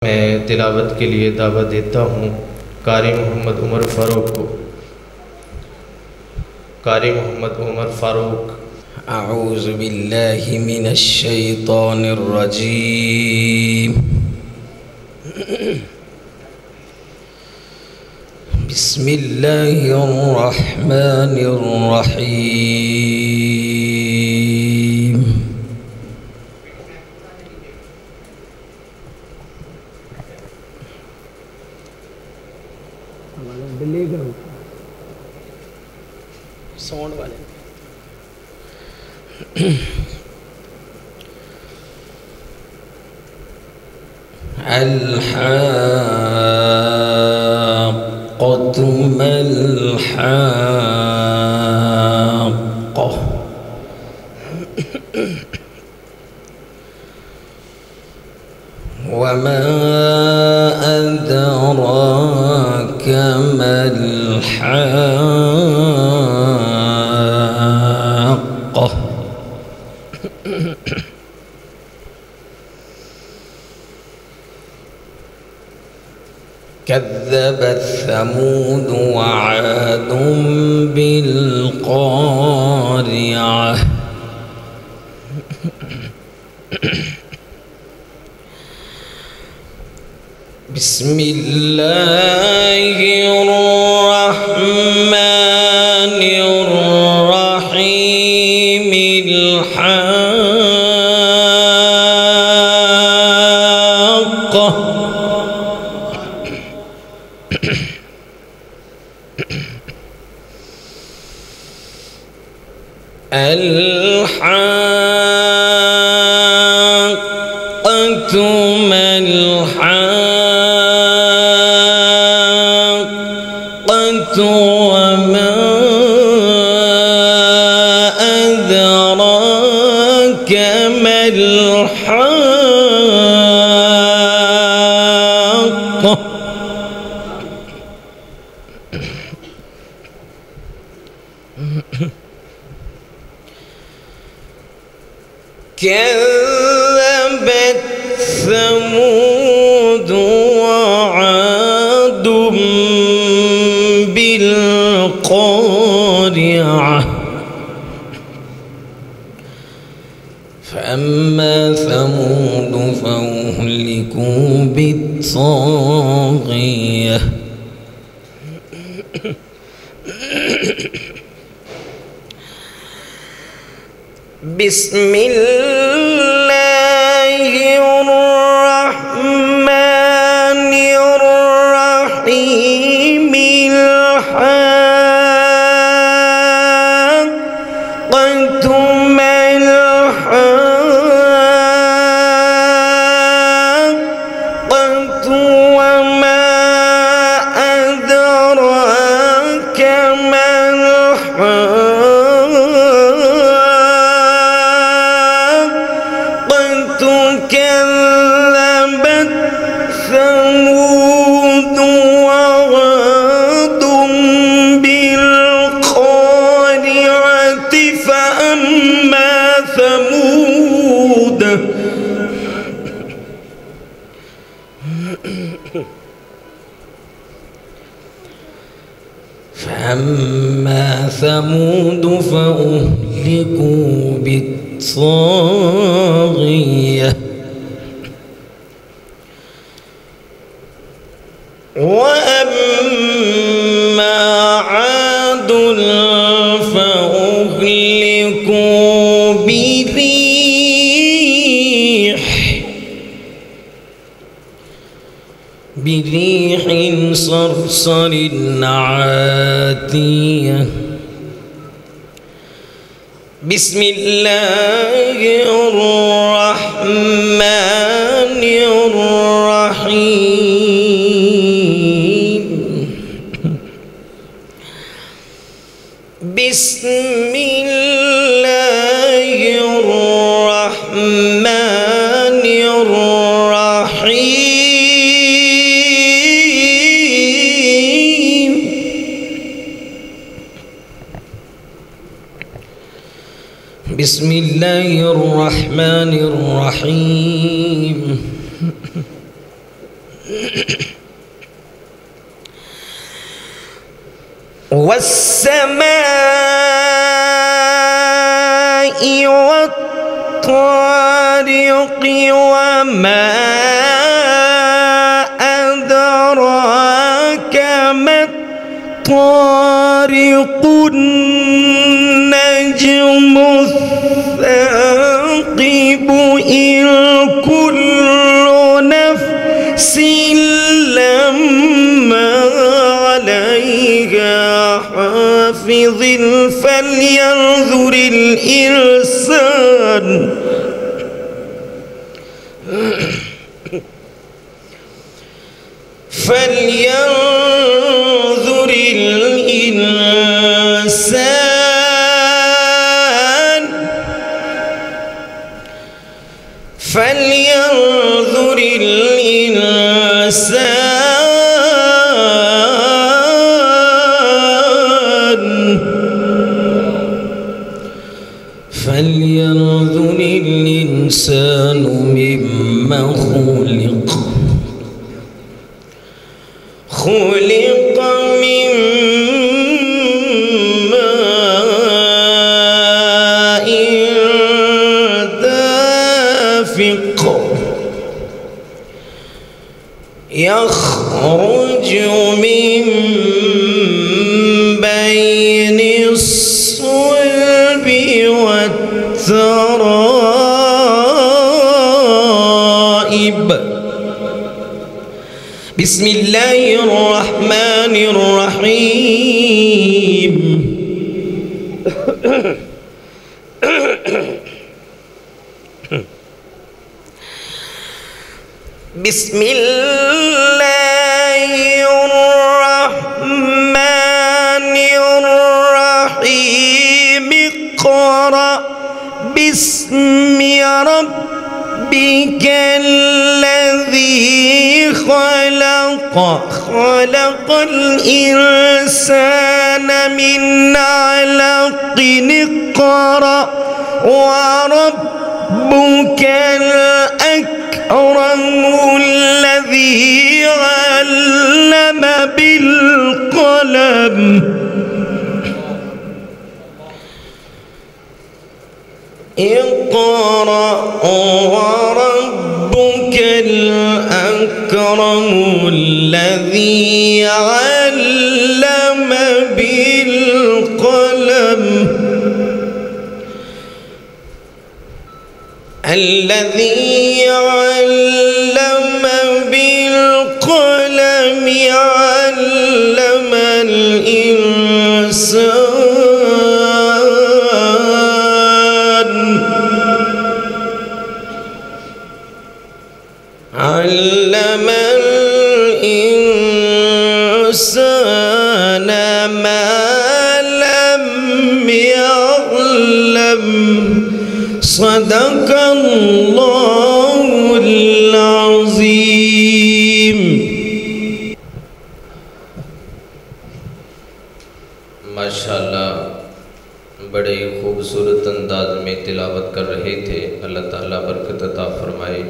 मैं तिलावत के लिए दावत देता हूँ कारी मोहम्मद उमर फ़ारूक को। कारी मोहम्मद उमर फ़ारूक। अऊज़ु बिल्लाहि मिनश शैतानिर रजीम। बिस्मिल्लाहिर रहमानिर रहीम। साउंड वाले अल-हाक़्क़तु मल-हाक़्क़ा वमा अदराक मल-हाक़्क़ा कज़्ज़बत समूद वआद बिल-क़ारिअह बिस्मिल्लाहिर्रहमानिर्रहीम। अल-हाक़्क़ा अल-हाक़्क़तु मल-हाक़्क़तु वमा अदराक मल-हाक़्क़ा كذبت ثمود وعاد بالقارعة فأما ثمود فأهلكوا بالطاغية बिस्मिल्लाहिर्रहमानिर्रहीम। अल-हाक़्क़तु मल-हाक़्क़तु वमा अदराक मल-हाक़्क़तु كذبت ثمود وعاد بالقارعة فأما ثمود فأهلكوا بالطاغية وأما عاد فأهلكوا بريح صرصر عاتية بسم الله الرحمن الرحيم. بسم الله الرحمن الرحيم. بسم الله الرحمن الرحيم. والسماء والطارق وما أدراك ما الطارق النجم الثاقب إن كل نفس لما عليها حافظ فلينظر الإنسان فلينظر الإنسان مما خلق من ماء دافق يخرج من بين الصلب والترائب. بسم الله الرحمن الرحيم. بسم الله الرحمن الرحيم. اقرأ باسم ربك الذي خلق الإنسان من علق. اقرأ وربك الأكرم الذي علم بالقلم. اقرأ وربك الأكرم الذي علم بالقلم. الذي علم بالقلم علم الإنسان ما لم يعلم. صدق الله العظيم. माशाअल्लाह, बड़े खूबसूरत अंदाज में तिलावत कर रहे थे। अल्लाह ताला बरकत अता फरमाए।